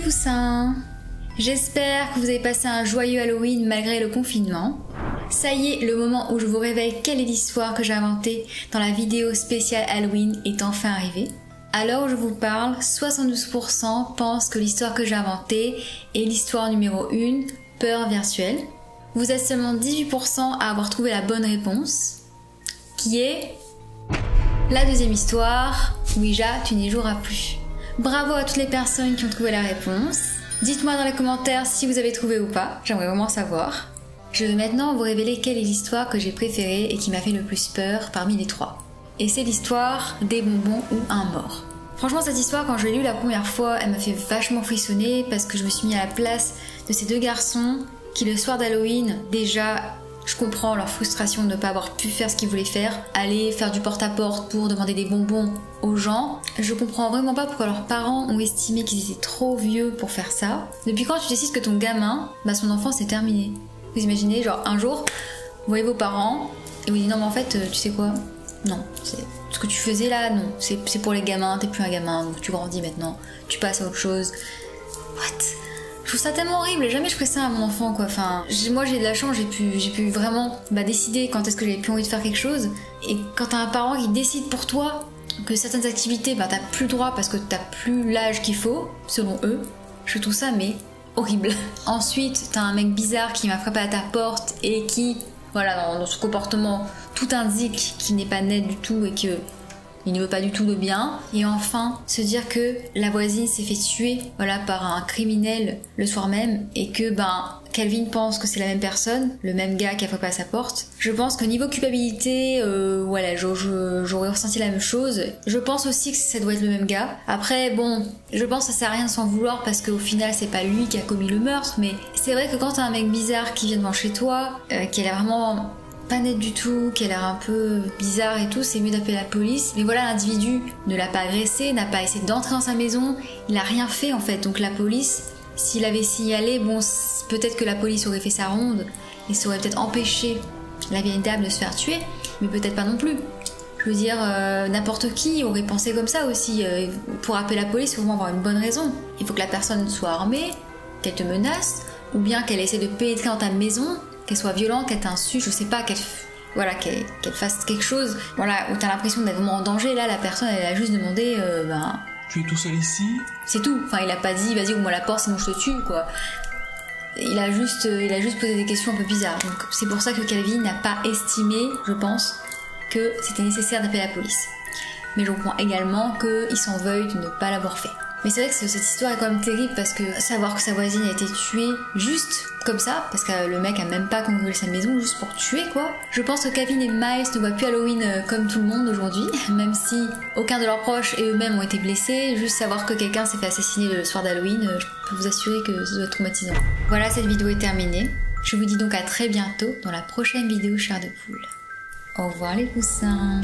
poussins! J'espère que vous avez passé un joyeux Halloween malgré le confinement. Ça y est, le moment où je vous révèle quelle est l'histoire que j'ai inventée dans la vidéo spéciale Halloween est enfin arrivé. À l'heure où je vous parle, 72% pensent que l'histoire que j'ai inventée est l'histoire numéro 1, peur virtuelle. Vous êtes seulement 18% à avoir trouvé la bonne réponse, qui est la deuxième histoire, Ouija, tu n'y joueras plus. Bravo à toutes les personnes qui ont trouvé la réponse. Dites-moi dans les commentaires si vous avez trouvé ou pas, j'aimerais vraiment savoir. Je vais maintenant vous révéler quelle est l'histoire que j'ai préférée et qui m'a fait le plus peur parmi les trois. Et c'est l'histoire des bonbons ou un mort. Franchement, cette histoire, quand je l'ai lue la première fois, elle m'a fait vachement frissonner parce que je me suis mis à la place de ces deux garçons qui, le soir d'Halloween, déjà, je comprends leur frustration de ne pas avoir pu faire ce qu'ils voulaient faire, aller faire du porte-à-porte pour demander des bonbons aux gens. Je comprends vraiment pas pourquoi leurs parents ont estimé qu'ils étaient trop vieux pour faire ça. Depuis quand tu décides que ton gamin, son enfance est terminée? Vous imaginez, genre un jour, vous voyez vos parents et vous dites non mais en fait, tu sais quoi? Non, ce que tu faisais là, non, c'est pour les gamins, t'es plus un gamin, donc tu grandis maintenant, tu passes à autre chose. What? Je trouve ça tellement horrible, jamais je ferais ça à mon enfant quoi. Enfin, moi j'ai de la chance, j'ai pu vraiment décider quand est-ce que j'avais plus envie de faire quelque chose. Et quand t'as un parent qui décide pour toi que certaines activités, t'as plus le droit parce que t'as plus l'âge qu'il faut, selon eux, je trouve ça horrible. Ensuite, t'as un mec bizarre qui m'a frappé à ta porte et qui, voilà, dans son comportement, tout indique qu'il n'est pas net du tout et que il ne veut pas du tout de bien. Et enfin, se dire que la voisine s'est fait tuer, par un criminel le soir même et que, Calvin pense que c'est la même personne, le même gars qui a frappé à sa porte. Je pense que niveau culpabilité, j'aurais ressenti la même chose. Je pense aussi que ça doit être le même gars. Après, bon, je pense que ça sert à rien de s'en vouloir parce qu'au final, c'est pas lui qui a commis le meurtre, mais c'est vrai que quand t'as un mec bizarre qui vient devant chez toi, qui a l'air vraiment pas net du tout, qui a l'air un peu bizarre et tout, c'est mieux d'appeler la police. Mais voilà, l'individu ne l'a pas agressé, n'a pas essayé d'entrer dans sa maison, il a rien fait en fait. Donc la police, s'il avait signalé, bon, peut-être que la police aurait fait sa ronde et ça aurait peut-être empêché la vieille dame de se faire tuer, mais peut-être pas non plus. Je veux dire, n'importe qui aurait pensé comme ça aussi. Pour appeler la police, il faut vraiment avoir une bonne raison. Il faut que la personne soit armée, qu'elle te menace, ou bien qu'elle essaie de pénétrer dans ta maison, qu'elle soit violente, qu'elle t'insulte, je sais pas, qu'elle fasse quelque chose, où t'as l'impression d'être vraiment en danger. Là, la personne, elle a juste demandé, tu es tout seul ici? C'est tout. Enfin, il a pas dit, vas-y, ouvre-moi la porte, sinon je te tue, quoi. Il a juste posé des questions un peu bizarres. Donc, c'est pour ça que Calvin n'a pas estimé, je pense, que c'était nécessaire d'appeler la police. Mais je comprends également qu'il s'en veuille de ne pas l'avoir fait. Mais c'est vrai que cette histoire est quand même terrible parce que savoir que sa voisine a été tuée juste comme ça, parce que le mec a même pas cambriolé sa maison juste pour tuer quoi. Je pense que Calvin et Miles ne voient plus Halloween comme tout le monde aujourd'hui, même si aucun de leurs proches et eux-mêmes ont été blessés. Juste savoir que quelqu'un s'est fait assassiner le soir d'Halloween, je peux vous assurer que ça doit être traumatisant. Voilà, cette vidéo est terminée. Je vous dis donc à très bientôt dans la prochaine vidéo Chair de Poule. Au revoir les poussins.